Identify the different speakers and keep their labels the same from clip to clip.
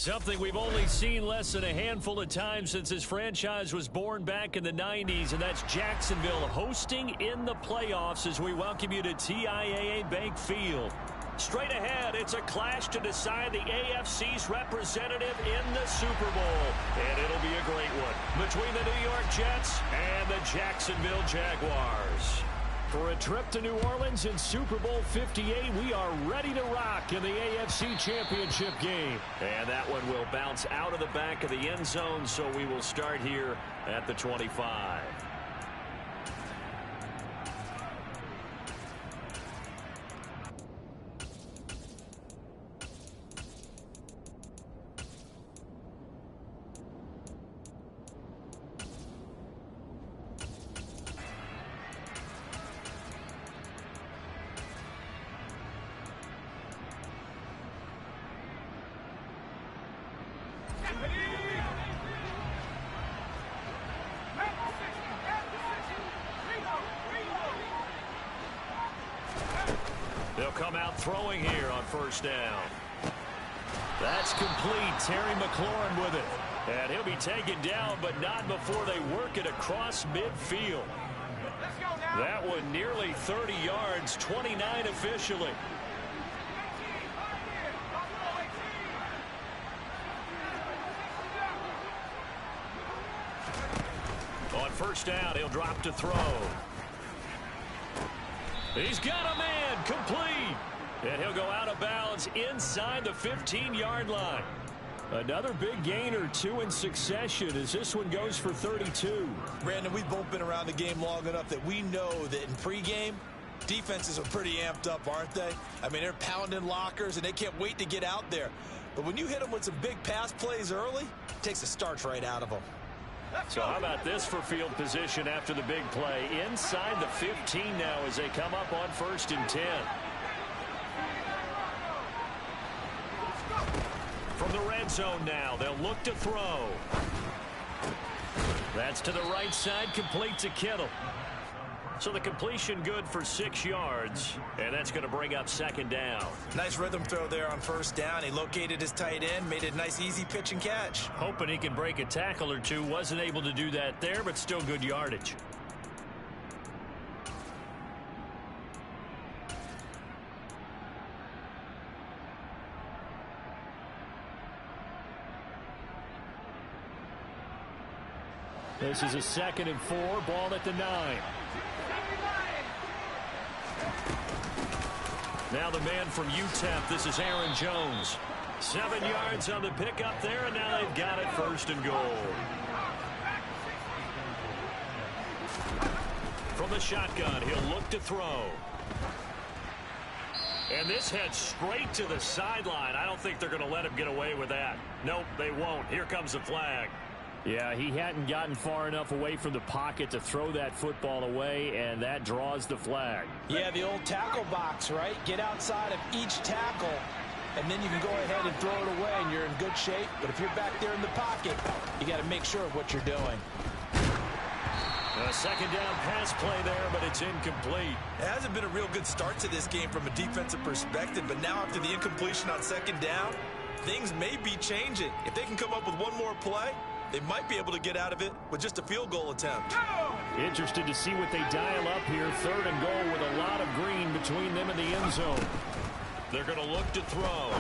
Speaker 1: Something we've only seen less than a handful of times since this franchise was born back in the 90s, and that's Jacksonville hosting in the playoffs as we welcome you to TIAA Bank Field. Straight ahead, it's a clash to decide the AFC's representative in the Super Bowl, and it'll be a great one between the New York Jets and the Jacksonville Jaguars. For a trip to New Orleans in Super Bowl 58, we are ready to rock in the AFC Championship game. And that one will bounce out of the back of the end zone, so we will start here at the 25. They'll come out throwing here on first down. That's complete. Terry McLaurin with it. And he'll be taken down, but not before they work it across midfield. That one nearly 30 yards, 29 officially. On first down, he'll drop to throw. He's got a man, complete. And he'll go out of bounds inside the 15-yard line. Another big gain or two in succession as this one goes for 32.
Speaker 2: Brandon, we've both been around the game long enough that we know that in pregame, defenses are pretty amped up, aren't they? I mean, they're pounding lockers, and they can't wait to get out there. But when you hit them with some big pass plays early, it takes the starch right out of them.
Speaker 1: So how about this for field position after the big play? Inside the 15 now as they come up on 1st and 10. From the red zone now, they'll look to throw. That's to the right side, complete to Kittle. So the completion good for 6 yards, and that's going to bring up 2nd down.
Speaker 2: Nice rhythm throw there on first down. He located his tight end, made a nice easy pitch and catch.
Speaker 1: Hoping he can break a tackle or two. Wasn't able to do that there, but still good yardage. This is a 2nd and 4, ball at the 9. Now the man from UTEP, this is Aaron Jones. 7 yards on the pickup there, and now they've got it 1st and goal. From the shotgun, he'll look to throw. And this heads straight to the sideline. I don't think they're going to let him get away with that. Nope, they won't. Here comes the flag. Yeah, he hadn't gotten far enough away from the pocket to throw that football away, and that draws the flag.
Speaker 2: Yeah, the old tackle box, right? Get outside of each tackle, and then you can go ahead and throw it away, and you're in good shape. But if you're back there in the pocket, you got to make sure of what you're doing.
Speaker 1: A 2nd down pass play there, but it's incomplete.
Speaker 2: It hasn't been a real good start to this game from a defensive perspective, but now after the incompletion on 2nd down, things may be changing. If they can come up with one more play, they might be able to get out of it with just a field goal attempt.
Speaker 1: Interested to see what they dial up here. 3rd and goal with a lot of green between them and the end zone. They're going to look to throw.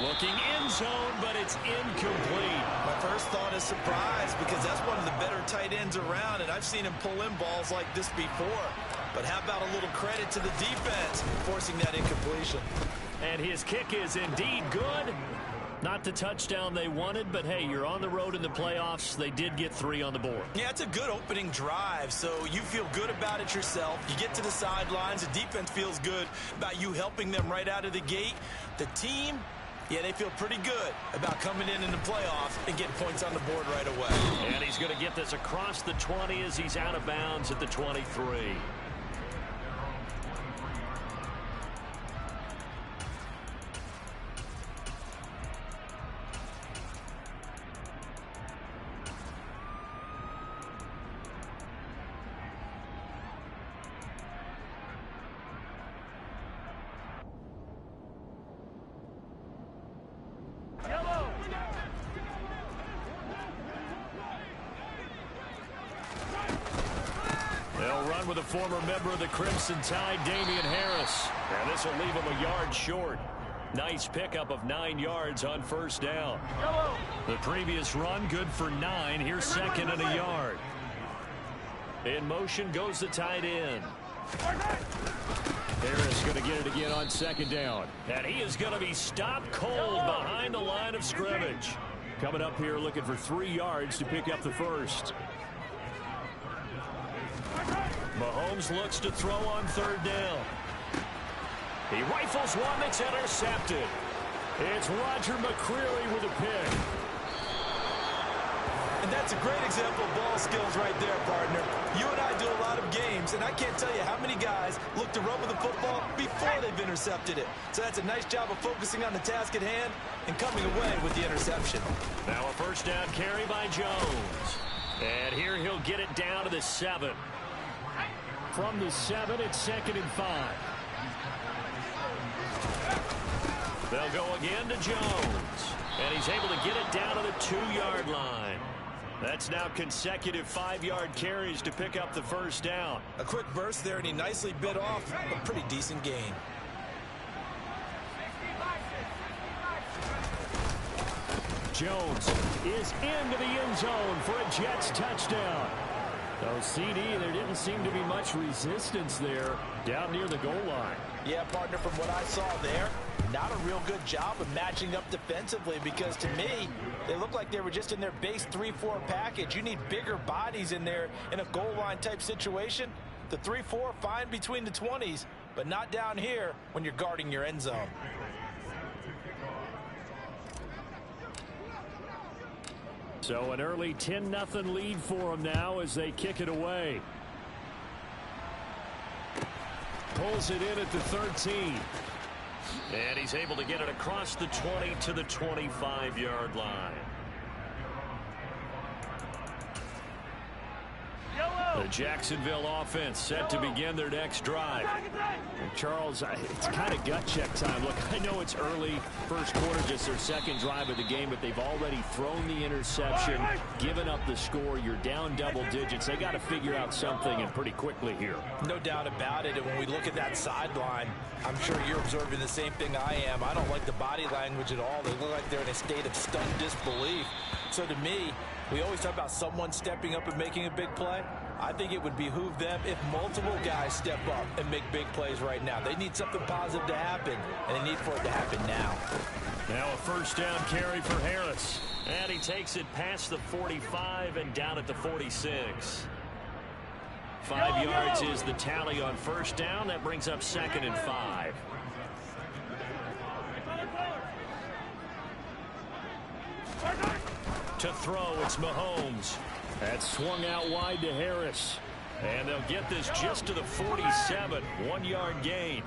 Speaker 1: Looking end zone, but it's incomplete.
Speaker 2: My first thought is surprise because that's one of the better tight ends around, and I've seen him pull in balls like this before. But how about a little credit to the defense forcing that incompletion?
Speaker 1: And his kick is indeed good. Not the touchdown they wanted, but hey, you're on the road in the playoffs. They did get 3 on the board.
Speaker 2: Yeah, it's a good opening drive, so you feel good about it yourself. You get to the sidelines, the defense feels good about you helping them right out of the gate. The team, yeah, they feel pretty good about coming in the playoffs and getting points on the board right away.
Speaker 1: And he's going to get this across the 20 as he's out of bounds at the 23. with a former member of the Crimson Tide, Damian Harris. And this will leave him a yard short. Nice pickup of 9 yards on first down. The previous run, good for 9. Here's second and a yard. In motion goes the tight end. Harris going to get it again on second down. And he is going to be stopped cold behind the line of scrimmage. Coming up here looking for 3 yards to pick up the first. Mahomes looks to throw on third down. He rifles one that's intercepted. It's Roger McCreary with a pick.
Speaker 2: And that's a great example of ball skills right there, partner. You and I do a lot of games, and I can't tell you how many guys look to run with the football before they've intercepted it. So that's a nice job of focusing on the task at hand and coming away with the interception.
Speaker 1: Now a first down carry by Jones. And here he'll get it down to the 7. From the 7, it's second and 5. They'll go again to Jones. And he's able to get it down to the 2-yard line. That's now consecutive 5-yard carries to pick up the first down.
Speaker 2: A quick burst there, and he nicely bit off a pretty decent gain.
Speaker 1: Jones is into the end zone for a Jets touchdown. Oh, CD, there didn't seem to be much resistance there down near the goal line.
Speaker 2: Yeah, partner, from what I saw there, not a real good job of matching up defensively, because to me, they look like they were just in their base 3-4 package. You need bigger bodies in there in a goal line type situation. The 3-4, fine between the 20s, but not down here when you're guarding your end zone.
Speaker 1: So an early 10-0 lead for them now as they kick it away. Pulls it in at the 13. And he's able to get it across the 20 to the 25-yard line. The Jacksonville offense set to begin their next drive. And Charles, it's kind of gut check time. Look, I know it's early, first quarter, just their second drive of the game, but they've already thrown the interception, given up the score. You're down double digits. They got to figure out something, and pretty quickly here.
Speaker 2: No doubt about it. And when we look at that sideline, I'm sure you're observing the same thing I am. I don't like the body language at all. They look like they're in a state of stunned disbelief. So to me, we always talk about someone stepping up and making a big play. I think it would behoove them if multiple guys step up and make big plays right now. They need something positive to happen, and they need for it to happen now.
Speaker 1: Now a first down carry for Harris. And he takes it past the 45 and down at the 46. 5 yards is the tally on first down. That brings up second and 5. To throw, it's Mahomes. That's swung out wide to Harris. And they'll get this just to the 47. 1-yard gain.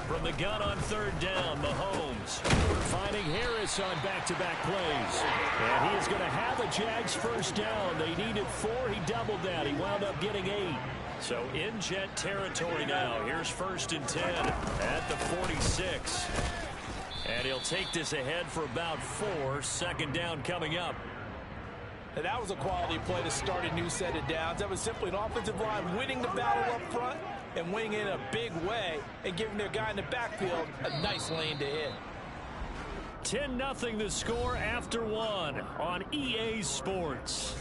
Speaker 1: From the gun on third down, Mahomes finding Harris on back-to-back plays. And he is going to have a Jags first down. They needed 4. He doubled that. He wound up getting 8. So in Jet territory now. Here's first and 10 at the 46. And he'll take this ahead for about 4. Second down coming up.
Speaker 2: And that was a quality play to start a new set of downs. That was simply an offensive line winning the battle up front and winning in a big way and giving their guy in the backfield a nice lane to hit.
Speaker 1: 10-0 the score after 1 on EA Sports.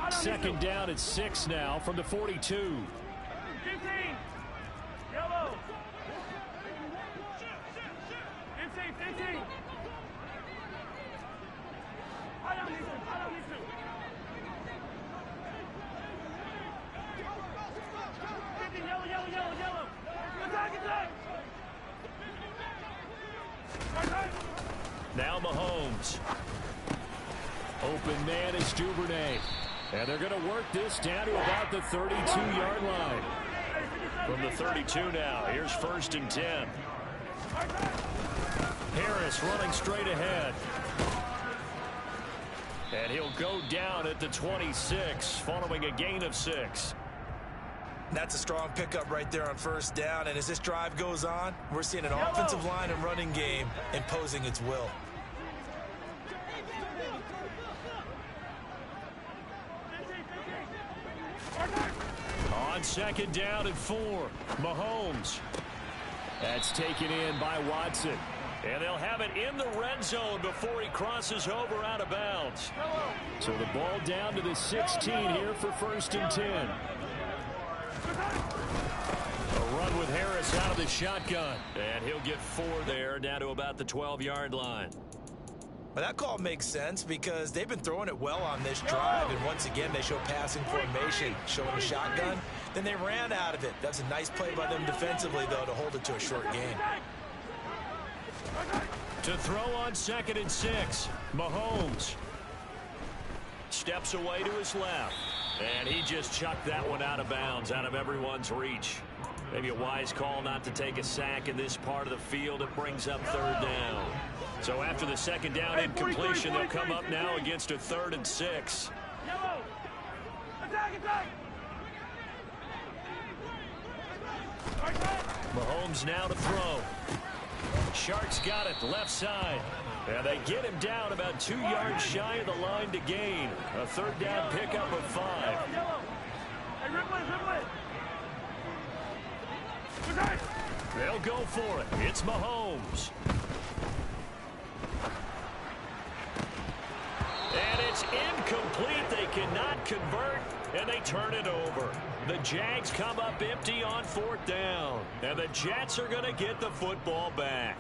Speaker 1: Second down at 6 now from the 42.
Speaker 3: 15. Yellow. 15. Yellow.
Speaker 1: Now Mahomes. Open man is Duvernay. And they're going to work this down to about the 32-yard line. From the 32 now, here's first and 10. Harris running straight ahead. And he'll go down at the 26 following a gain of 6.
Speaker 2: That's a strong pickup right there on first down. And as this drive goes on, we're seeing an offensive line and running game imposing its will.
Speaker 1: On second down and 4, Mahomes. That's taken in by Watson. And they'll have it in the red zone before he crosses over out of bounds. So the ball down to the 16 here for 1st and 10. A run with Harris out of the shotgun. And he'll get 4 there, down to about the 12-yard line.
Speaker 2: Well, that call makes sense because they've been throwing it well on this drive. And once again, they show passing formation, showing the shotgun. Then they ran out of it. That's a nice play by them defensively, though, to hold it to a short gain.
Speaker 1: To throw on 2nd and 6, Mahomes steps away to his left, and he just chucked that one out of bounds, out of everyone's reach. Maybe a wise call not to take a sack in this part of the field. It brings up 3rd down. So after the 2nd down incompletion, they'll come up now against a 3rd and 6. Mahomes now to throw. Sharks got it left side. And they get him down about 2 yards shy of the line to gain. A 3rd down pickup of 5. They'll go for it. It's Mahomes. And it's incomplete. They cannot convert, and they turn it over. The Jags come up empty on 4th down. And the Jets are going to get the football back.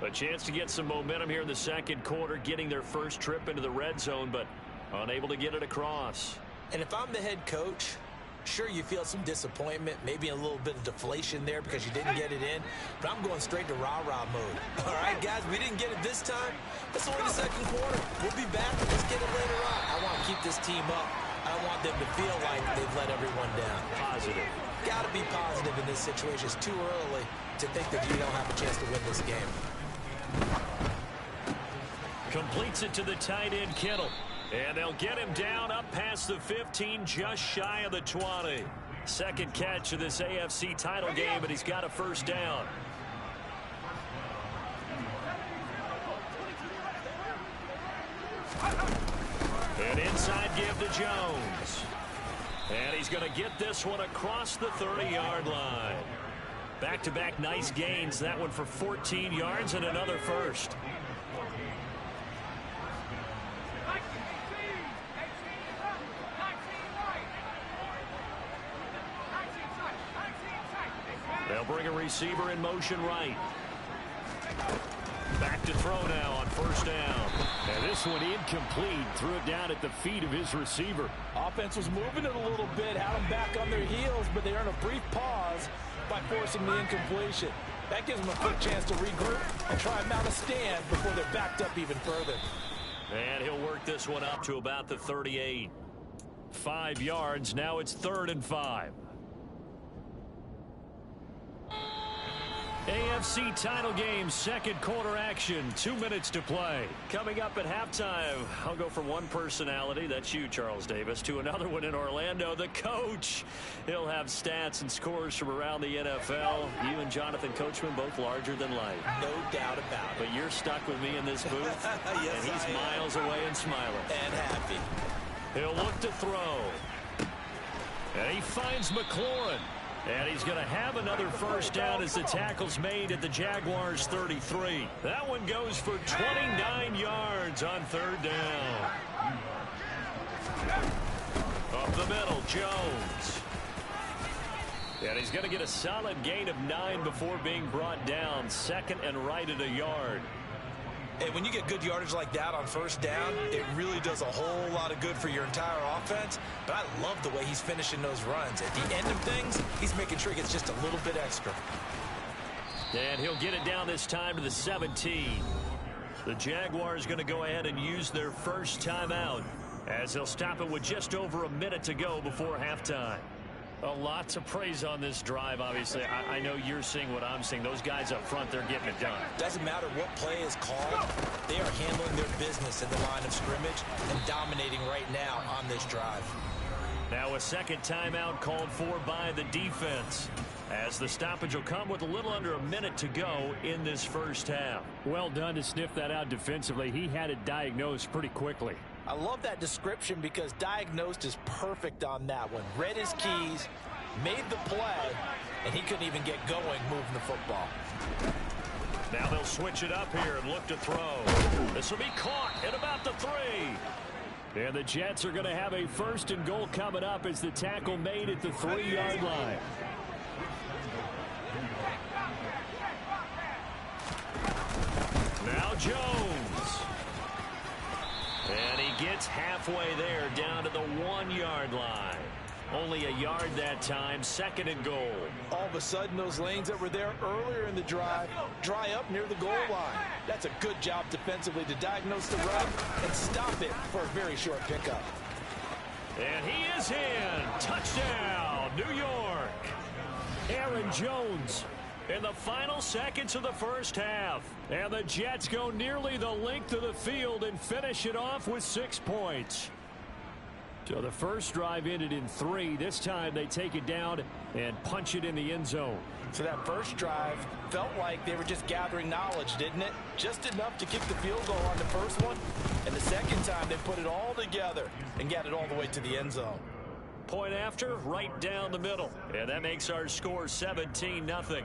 Speaker 1: A chance to get some momentum here in the 2nd quarter, getting their first trip into the red zone, but unable to get it across.
Speaker 2: And if I'm the head coach, sure, you feel some disappointment, maybe a little bit of deflation there because you didn't get it in, but I'm going straight to rah-rah mode. All right, guys, we didn't get it this time. It's only the 2nd quarter. We'll be back. Let's get it later on. I want to keep this team up. I don't want them to feel like they've let everyone down.
Speaker 1: Positive.
Speaker 2: Got to be positive in this situation. It's too early to think that you don't have a chance to win this game.
Speaker 1: Completes it to the tight end, Kittle. And they'll get him down up past the 15, just shy of the 20. 2nd catch of this AFC title game, and he's got a 1st down. An inside give to Jones. And he's going to get this one across the 30-yard line. Back-to-back nice gains. That one for 14 yards and another 1st. They'll bring a receiver in motion right. Back to throw now on 1st down. And this one incomplete. Threw it down at the feet of his receiver.
Speaker 4: Offense was moving it a little bit, had them back on their heels, but they earned a brief pause by forcing the incompletion. That gives them a quick chance to regroup and try and mount a stand before they're backed up even further.
Speaker 1: And he'll work this one up to about the 38. 5 yards. Now it's 3rd and 5. AFC title game, 2nd quarter action, 2 minutes to play. Coming up at halftime, I'll go from one personality, that's you, Charles Davis, to another one in Orlando, the coach. He'll have stats and scores from around the NFL. You and Jonathan Coachman, both larger than life.
Speaker 2: No doubt about it.
Speaker 1: But you're stuck with me in this booth,
Speaker 2: yes,
Speaker 1: and he's miles away and smiling.
Speaker 2: And happy.
Speaker 1: He'll look to throw. And he finds McLaurin. And he's going to have another 1st down as the tackle's made at the Jaguars' 33. That one goes for 29 yards on 3rd down. Up the middle, Jones. And he's going to get a solid gain of 9 before being brought down. 2nd and right at a yard.
Speaker 2: And when you get good yardage like that on 1st down, it really does a whole lot of good for your entire offense. But I love the way he's finishing those runs. At the end of things, he's making sure he gets just a little bit extra.
Speaker 1: And he'll get it down this time to the 17. The Jaguars going to go ahead and use their first timeout as they'll stop it with just over a minute to go before halftime. A lot to praise on this drive, obviously. I know you're seeing what I'm seeing. Those guys up front, they're getting it done.
Speaker 2: Doesn't matter what play is called. They are handling their business in the line of scrimmage and dominating right now on this drive.
Speaker 1: Now a second timeout called for by the defense, as the stoppage will come with a little under a minute to go in this first half.
Speaker 5: Well done to sniff that out defensively. He had it diagnosed pretty quickly.
Speaker 4: I love that description because diagnosed is perfect on that one. Read his keys, made the play, and he couldn't even get going moving the football.
Speaker 1: Now they'll switch it up here and look to throw. This will be caught at about the 3. And the Jets are going to have a 1st and goal coming up as the tackle made at the 3-yard line. Now Jones. And he gets halfway there down to the 1-yard line. Only a yard that time, 2nd and goal.
Speaker 4: All of a sudden, those lanes that were there earlier in the drive dry up near the goal line. That's a good job defensively to diagnose the run and stop it for a very short pickup.
Speaker 1: And he is in. Touchdown, New York. Aaron Jones in the final seconds of the first half. And the Jets go nearly the length of the field and finish it off with 6 points. So the first drive ended in 3. This time they take it down and punch it in the end zone.
Speaker 4: So that first drive felt like they were just gathering knowledge, didn't it? Just enough to kick the field goal on the first one. And the second time they put it all together and got it all the way to the end zone.
Speaker 1: Point after, right down the middle. And that makes our score 17-0.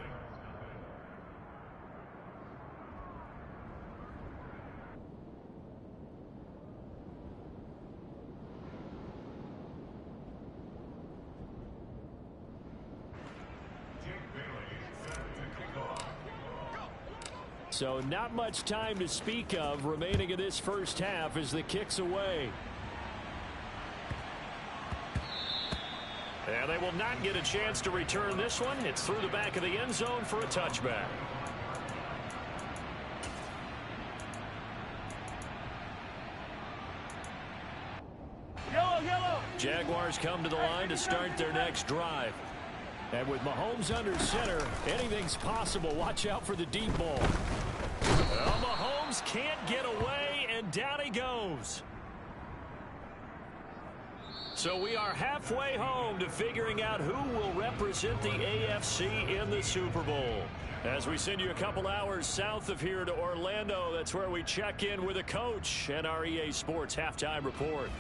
Speaker 1: So not much time to speak of remaining in this first half as the kick's away. And they will not get a chance to return this one. It's through the back of the end zone for a touchback.
Speaker 3: Yellow.
Speaker 1: Jaguars come to the line to start their next drive. And with Mahomes under center, anything's possible. Watch out for the deep ball. Well, Mahomes can't get away, and down he goes. So we are halfway home to figuring out who will represent the AFC in the Super Bowl. As we send you a couple hours south of here to Orlando, that's where we check in with a coach and our EA Sports halftime report.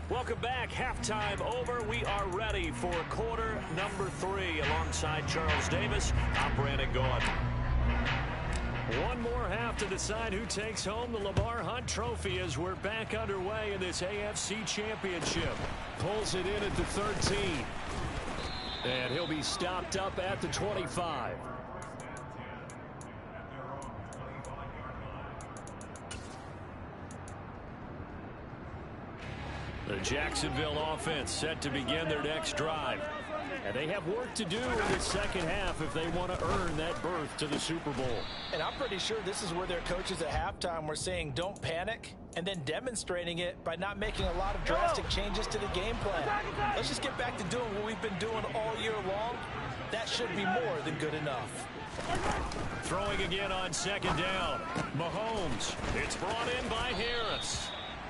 Speaker 1: Welcome back. Halftime over. We are ready for quarter number 3. Alongside Charles Davis, I'm Brandon Gaudin. One more half to decide who takes home the Lamar Hunt Trophy as we're back underway in this AFC Championship. Pulls it in at the 13. And he'll be stopped up at the 25. The Jacksonville offense set to begin their next drive. And they have work to do in the second half if they want to earn that berth to the Super Bowl.
Speaker 4: And I'm pretty sure this is where their coaches at halftime were saying don't panic, and then demonstrating it by not making a lot of drastic changes to the game plan. Let's just get back to doing what we've been doing all year long. That should be more than good enough.
Speaker 1: Throwing again on second down. Mahomes. It's brought in by Harris.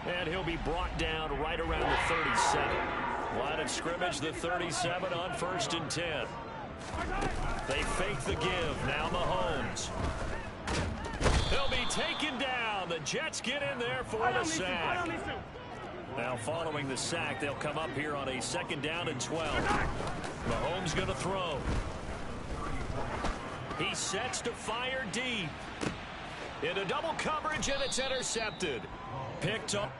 Speaker 1: And he'll be brought down right around the 37. Line of scrimmage, the 37 on 1st and 10. They fake the give. Now Mahomes. He'll be taken down. The Jets get in there for the sack. Now following the sack, they'll come up here on a 2nd down and 12. Mahomes going to throw. He sets to fire deep. Into double coverage, and it's intercepted. Picked up.